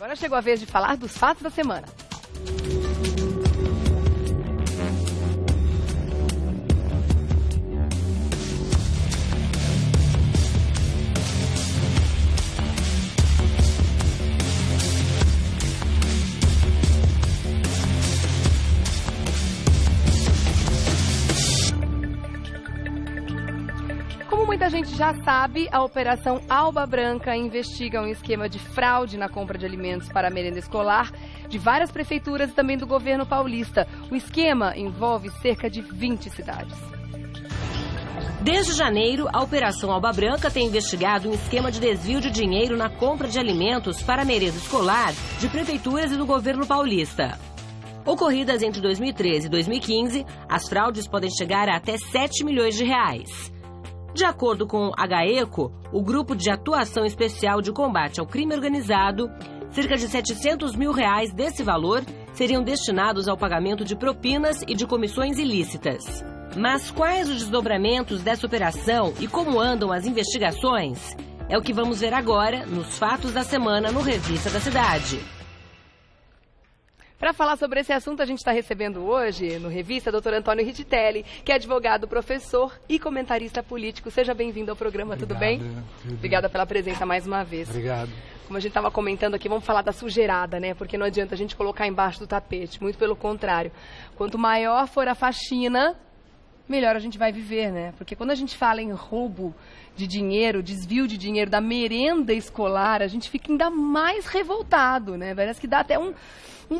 Agora chegou a vez de falar dos fatos da semana. Como muita gente já sabe, a Operação Alba Branca investiga um esquema de fraude na compra de alimentos para a merenda escolar de várias prefeituras e também do governo paulista. O esquema envolve cerca de 20 cidades. Desde janeiro, a Operação Alba Branca tem investigado um esquema de desvio de dinheiro na compra de alimentos para a merenda escolar de prefeituras e do governo paulista. Ocorridas entre 2013 e 2015, as fraudes podem chegar a até 7 milhões de reais. De acordo com a GAECO, o Grupo de Atuação Especial de Combate ao Crime Organizado, cerca de 700 mil reais desse valor seriam destinados ao pagamento de propinas e de comissões ilícitas. Mas quais os desdobramentos dessa operação e como andam as investigações? É o que vamos ver agora nos Fatos da Semana no Revista da Cidade. Para falar sobre esse assunto, a gente está recebendo hoje, no Revista, o Dr. Antônio Rittitelli, que é advogado, professor e comentarista político. Seja bem-vindo ao programa, tudo bem? Tudo Obrigada pela presença mais uma vez. Obrigado. Como a gente estava comentando aqui, vamos falar da sujeirada, né? Porque não adianta a gente colocar embaixo do tapete, muito pelo contrário. Quanto maior for a faxina, melhor a gente vai viver, né? Porque quando a gente fala em roubo de dinheiro, desvio de dinheiro da merenda escolar, a gente fica ainda mais revoltado, né? Parece que dá até um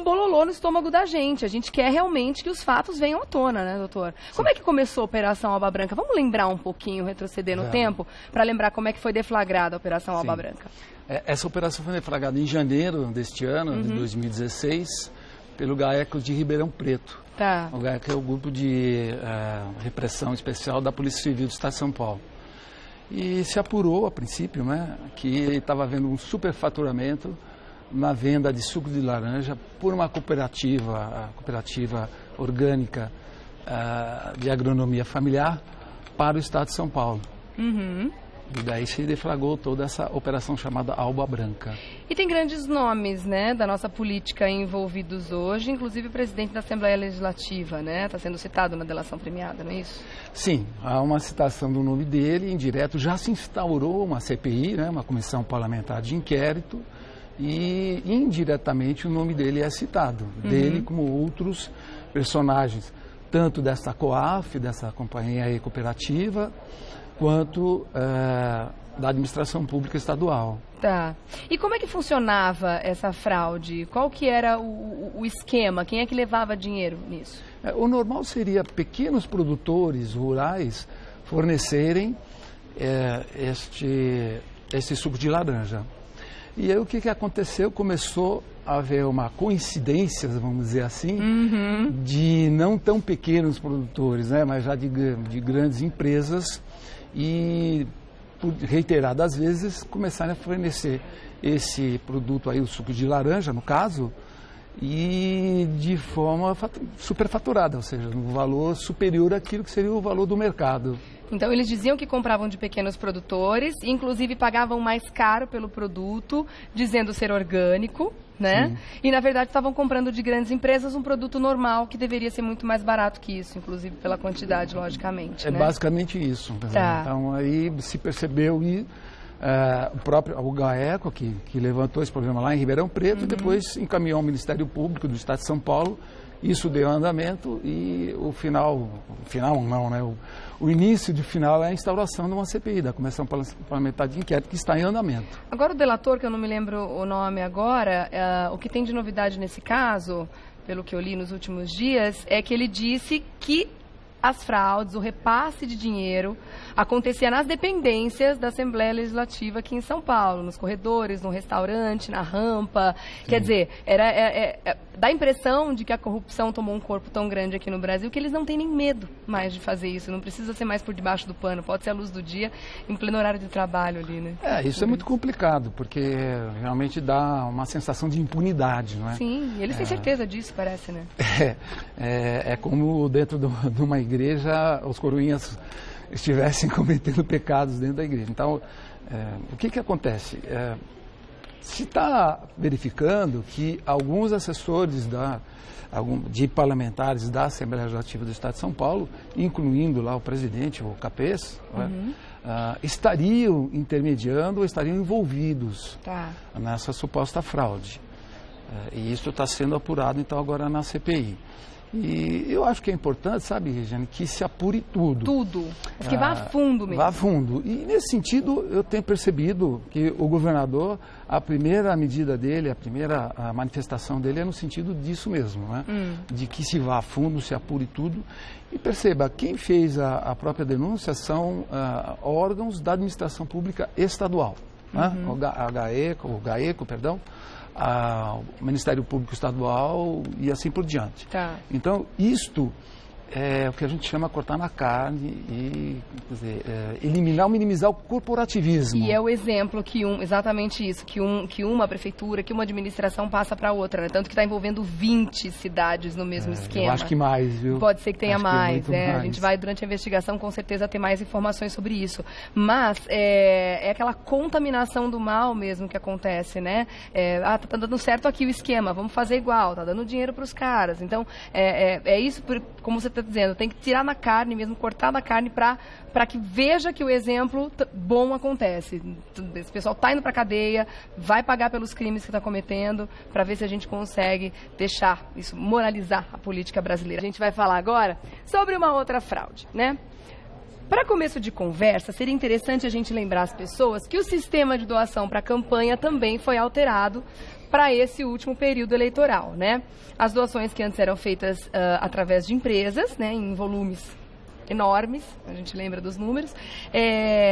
bololô no estômago da gente. A gente quer realmente que os fatos venham à tona, né, doutor? Sim. Como é que começou a Operação Alba Branca? Vamos lembrar um pouquinho, retroceder no tempo, para lembrar como é que foi deflagrada a Operação Alba Branca. Essa operação foi deflagrada em janeiro deste ano, de 2016, pelo GAECO de Ribeirão Preto. Tá. O GAECO é o Grupo de Repressão Especial da Polícia Civil do Estado de São Paulo. E se apurou, a princípio, né, que estava havendo um superfaturamento na venda de suco de laranja por uma cooperativa, a cooperativa orgânica de agronomia familiar para o Estado de São Paulo. E daí se deflagrou toda essa operação chamada Alba Branca. E tem grandes nomes, né, da nossa política envolvidos hoje, inclusive o presidente da Assembleia Legislativa, né, está sendo citado na delação premiada, não é isso? Sim, há uma citação do nome dele, indireto, já se instaurou uma CPI, né, uma comissão parlamentar de inquérito, e indiretamente o nome dele é citado, dele como outros personagens, tanto dessa COAF, dessa companhia cooperativa, quanto da administração pública estadual. Tá. E como é que funcionava essa fraude? Qual que era o esquema? Quem é que levava dinheiro nisso? O normal seria pequenos produtores rurais fornecerem este suco de laranja. E aí o que aconteceu? Começou a haver uma coincidência, vamos dizer assim, de não tão pequenos produtores, né, mas já de grandes empresas e, por reiteradas vezes, começaram a fornecer esse produto aí, o suco de laranja, no caso, e de forma superfaturada, ou seja, um valor superior àquilo que seria o valor do mercado. Então, eles diziam que compravam de pequenos produtores, inclusive pagavam mais caro pelo produto, dizendo ser orgânico, né? Sim. E, na verdade, estavam comprando de grandes empresas um produto normal, que deveria ser muito mais barato que isso, inclusive pela quantidade, logicamente, né? Basicamente isso. Tá. Então, aí se percebeu e o GAECO, que levantou esse problema lá em Ribeirão Preto, depois encaminhou ao Ministério Público do Estado de São Paulo. Isso deu andamento e o início de final é a instauração de uma CPI, da Comissão Parlamentar de Inquérito, que está em andamento. Agora o delator, que eu não me lembro o nome agora, o que tem de novidade nesse caso, pelo que eu li nos últimos dias, é que ele disse que as fraudes, o repasse de dinheiro, acontecia nas dependências da Assembleia Legislativa aqui em São Paulo, nos corredores, no restaurante, na rampa. Sim. Quer dizer, dá a impressão de que a corrupção tomou um corpo tão grande aqui no Brasil que eles não têm nem medo mais de fazer isso. Não precisa ser mais por debaixo do pano, pode ser à luz do dia, em pleno horário de trabalho ali, né? Isso é muito complicado, porque realmente dá uma sensação de impunidade, não é? Sim, eles têm certeza disso, parece, né? É como dentro de uma igreja os coroinhas estivessem cometendo pecados dentro da igreja. Então, o que acontece? se está verificando que alguns assessores de parlamentares da Assembleia Legislativa do Estado de São Paulo, incluindo lá o presidente, o Capês, estariam intermediando ou estariam envolvidos nessa suposta fraude. E isso está sendo apurado, então, agora na CPI. E eu acho que é importante, sabe, Regiane, que se apure tudo. Tudo. Mas que vá a fundo mesmo. Vá a fundo. E, nesse sentido, eu tenho percebido que o governador, a primeira medida dele, a manifestação dele é no sentido disso mesmo, né? De que se vá a fundo, se apure tudo. E perceba, quem fez a própria denúncia são órgãos da administração pública estadual. Né? O GAECO, o Ministério Público Estadual e assim por diante. Então, isto é o que a gente chama cortar na carne e, quer dizer, eliminar ou minimizar o corporativismo. E é o exemplo que exatamente isso, que uma prefeitura, que uma administração passa para outra, né? Tanto que está envolvendo 20 cidades no mesmo esquema. Eu acho que mais, viu? Pode ser que tenha mais, mais. A gente vai, durante a investigação, com certeza, ter mais informações sobre isso. Mas é aquela contaminação do mal mesmo que acontece, né? Tá dando certo aqui o esquema, vamos fazer igual, tá dando dinheiro para os caras. Então, é isso, como você está dizendo, tem que tirar na carne mesmo, cortar na carne para que veja que o exemplo bom acontece. Esse pessoal está indo para a cadeia, vai pagar pelos crimes que está cometendo, para ver se a gente consegue deixar isso, moralizar a política brasileira. A gente vai falar agora sobre uma outra fraude, né? Para começo de conversa, seria interessante a gente lembrar as pessoas que o sistema de doação para a campanha também foi alterado para esse último período eleitoral, né? As doações que antes eram feitas através de empresas, né, em volumes enormes, a gente lembra dos números,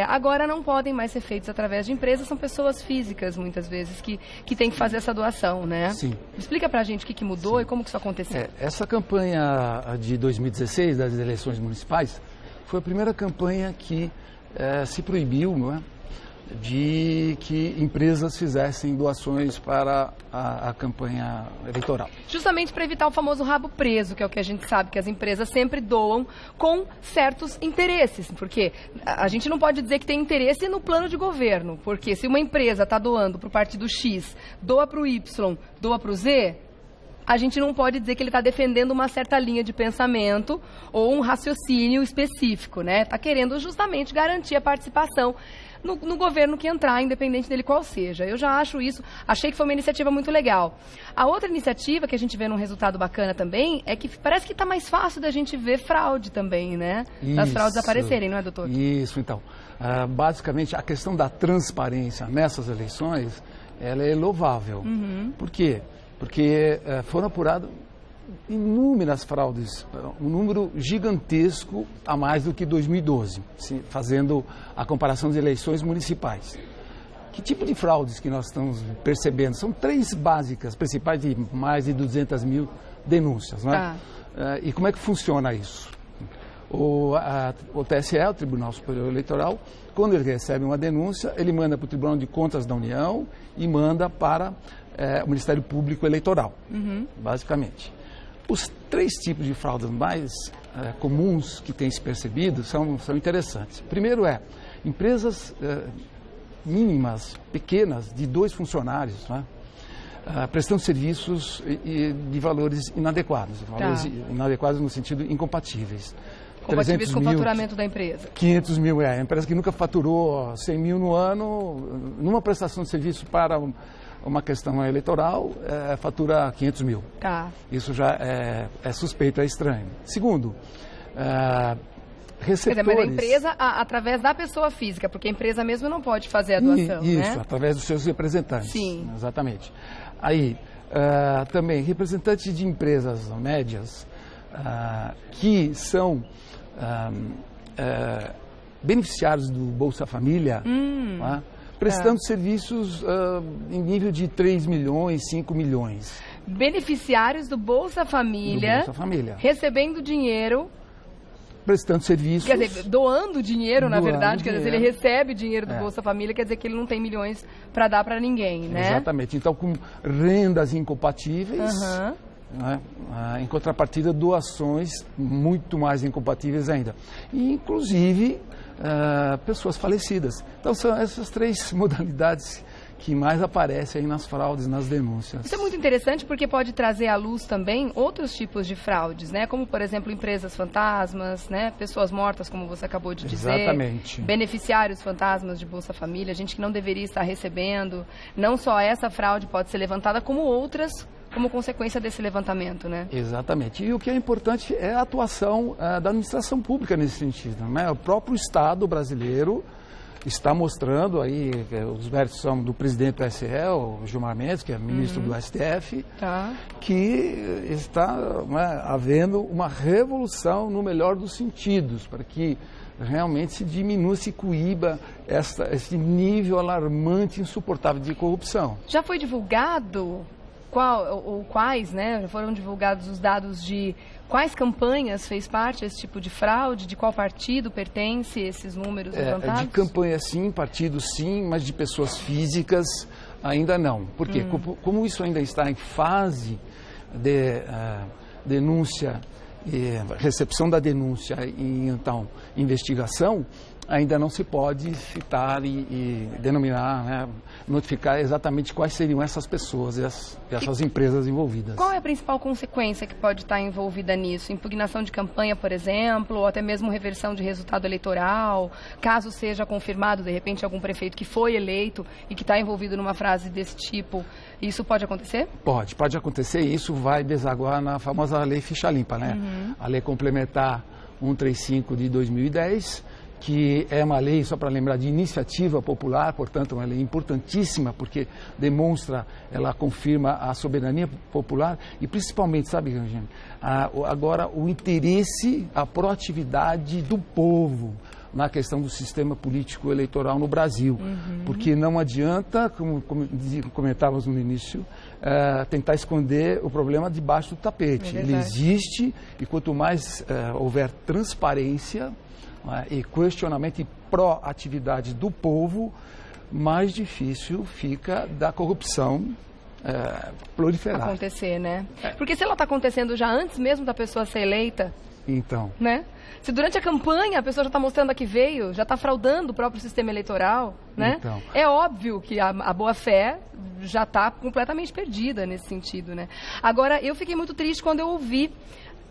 agora não podem mais ser feitos através de empresas, são pessoas físicas, muitas vezes, que têm que fazer essa doação, né? Sim. Explica pra gente o que mudou e como que isso aconteceu. Essa campanha de 2016, das eleições municipais, foi a primeira campanha que se proibiu, não é, de que empresas fizessem doações para a campanha eleitoral. Justamente para evitar o famoso rabo preso, que é o que a gente sabe, que as empresas sempre doam com certos interesses, porque a gente não pode dizer que tem interesse no plano de governo, porque se uma empresa está doando para o partido X, doa para o Y, doa para o Z, a gente não pode dizer que ele está defendendo uma certa linha de pensamento ou um raciocínio específico, né? Está querendo justamente garantir a participação no governo que entrar, independente dele qual seja. Eu já achei que foi uma iniciativa muito legal. A outra iniciativa que a gente vê num resultado bacana também é que parece que está mais fácil da gente ver fraude também, né? Das fraudes aparecerem, não é, doutor? Isso, então. Basicamente, a questão da transparência nessas eleições, ela é louvável. Por quê? Porque foram apuradas inúmeras fraudes, um número gigantesco a mais do que 2012, fazendo a comparação de eleições municipais. Que tipo de fraudes que nós estamos percebendo? São três básicas, principais, de mais de 200 mil denúncias, não é? E como é que funciona isso? O TSE, o Tribunal Superior Eleitoral, quando ele recebe uma denúncia, ele manda para o Tribunal de Contas da União e manda para o Ministério Público Eleitoral, basicamente. Os três tipos de fraudes mais comuns que têm se percebido são interessantes. Primeiro empresas mínimas, pequenas, de 2 funcionários, né? Prestando serviços de valores inadequados. Valores inadequados no sentido incompatíveis. Compatíveis com o faturamento da empresa. 500 mil, a empresa que nunca faturou 100 mil no ano, numa prestação de serviço para uma questão eleitoral, fatura 500 mil. Isso já é suspeito, é estranho. Segundo, receptores... Mas a empresa, através da pessoa física, porque a empresa mesmo não pode fazer a doação, Isso, né? Através dos seus representantes. Sim. Exatamente. Aí, também, representantes de empresas médias que são beneficiários do Bolsa Família, prestando serviços em nível de 3 milhões, 5 milhões. Beneficiários do Bolsa Família, recebendo dinheiro, prestando serviços. Quer dizer, doando dinheiro, na verdade, quer dizer, ele recebe dinheiro do Bolsa Família, quer dizer que ele não tem milhões para dar para ninguém, né? Exatamente. Então, com rendas incompatíveis, né? Em contrapartida, doações muito mais incompatíveis ainda. E, inclusive, pessoas falecidas. Então, são essas três modalidades que mais aparece aí nas fraudes, nas denúncias. Isso é muito interessante porque pode trazer à luz também outros tipos de fraudes, né? Como, por exemplo, empresas fantasmas, né? Pessoas mortas, como você acabou de dizer. Exatamente. Beneficiários fantasmas de Bolsa Família, gente que não deveria estar recebendo. Não só essa fraude pode ser levantada, como outras, como consequência desse levantamento, né? Exatamente. E o que é importante é a atuação da administração pública nesse sentido, né? O próprio Estado brasileiro está mostrando aí, os méritos são do presidente do TSE, o Gilmar Mendes, que é ministro do STF, que está, né, havendo uma revolução no melhor dos sentidos, para que realmente se diminua, se coíba esse nível alarmante, insuportável de corrupção. Já foi divulgado quais, né? Já foram divulgados os dados de quais campanhas fez parte esse tipo de fraude, de qual partido pertence esses números levantados? De campanha sim, partido sim, mas de pessoas físicas ainda não. Por quê? Como isso ainda está em fase de denúncia, recepção da denúncia e então investigação, ainda não se pode citar e denominar, né, notificar exatamente quais seriam essas pessoas e essas empresas envolvidas. Qual é a principal consequência que pode estar envolvida nisso? Impugnação de campanha, por exemplo, ou até mesmo reversão de resultado eleitoral, caso seja confirmado, de repente, algum prefeito que foi eleito e que está envolvido numa frase desse tipo, isso pode acontecer? Pode acontecer e isso vai desaguar na famosa lei ficha limpa, né? A lei complementar 135 de 2010, que é uma lei, só para lembrar, de iniciativa popular, portanto, uma lei importantíssima, porque demonstra, ela confirma a soberania popular e, principalmente, sabe, Rangel, agora o interesse, a proatividade do povo na questão do sistema político eleitoral no Brasil. Porque não adianta, como comentávamos no início, tentar esconder o problema debaixo do tapete. Ele existe e quanto mais houver transparência, e questionamento e proatividade do povo, mais difícil fica da corrupção proliferar. Acontecer, né? Porque se ela está acontecendo já antes mesmo da pessoa ser eleita, então, né? Se durante a campanha a pessoa já está mostrando a que veio, já está fraudando o próprio sistema eleitoral, né? Então. É óbvio que a boa-fé já está completamente perdida nesse sentido, né? Agora, eu fiquei muito triste quando eu ouvi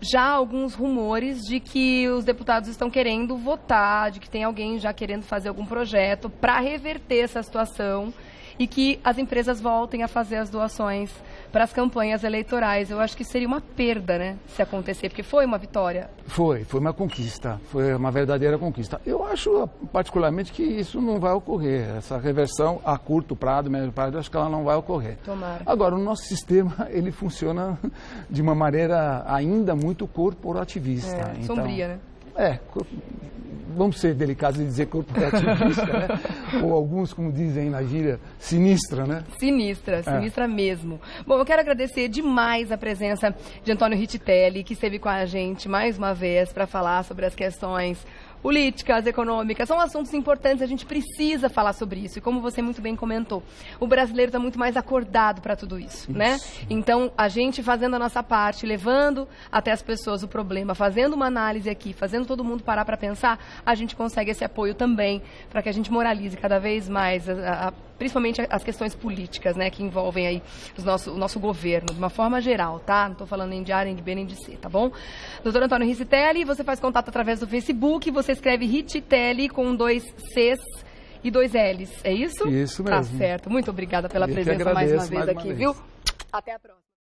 já alguns rumores de que os deputados estão querendo votar, de que tem alguém já querendo fazer algum projeto para reverter essa situação e que as empresas voltem a fazer as doações para as campanhas eleitorais. Eu acho que seria uma perda, né, se acontecer, porque foi uma vitória. Foi uma conquista, foi uma verdadeira conquista. Eu acho particularmente que isso não vai ocorrer, essa reversão a curto prazo, médio prazo, eu acho que ela não vai ocorrer. Tomara. Agora, o nosso sistema, ele funciona de uma maneira ainda muito corporativista. Então, sombria, né? Vamos ser delicados e dizer corporativista, né? Ou alguns, como dizem na gíria, sinistra, né? Sinistra mesmo. Bom, eu quero agradecer demais a presença de Antônio Rittitelli, que esteve com a gente mais uma vez para falar sobre as questões políticas, econômicas, são assuntos importantes, a gente precisa falar sobre isso. E como você muito bem comentou, o brasileiro está muito mais acordado para tudo isso, né? Então, a gente fazendo a nossa parte, levando até as pessoas o problema, fazendo uma análise aqui, fazendo todo mundo parar para pensar, a gente consegue esse apoio também para que a gente moralize cada vez mais, principalmente as questões políticas, né, que envolvem aí o nosso governo, de uma forma geral, tá? Não estou falando nem de A, nem de B, nem de C, tá bom? Doutor Antônio Rittitelli, você faz contato através do Facebook, você escreve Rittitelli com 2 Cs e 2 Ls, é isso? Isso mesmo. Tá certo. Muito obrigada pela presença mais uma vez aqui, viu? Até a próxima.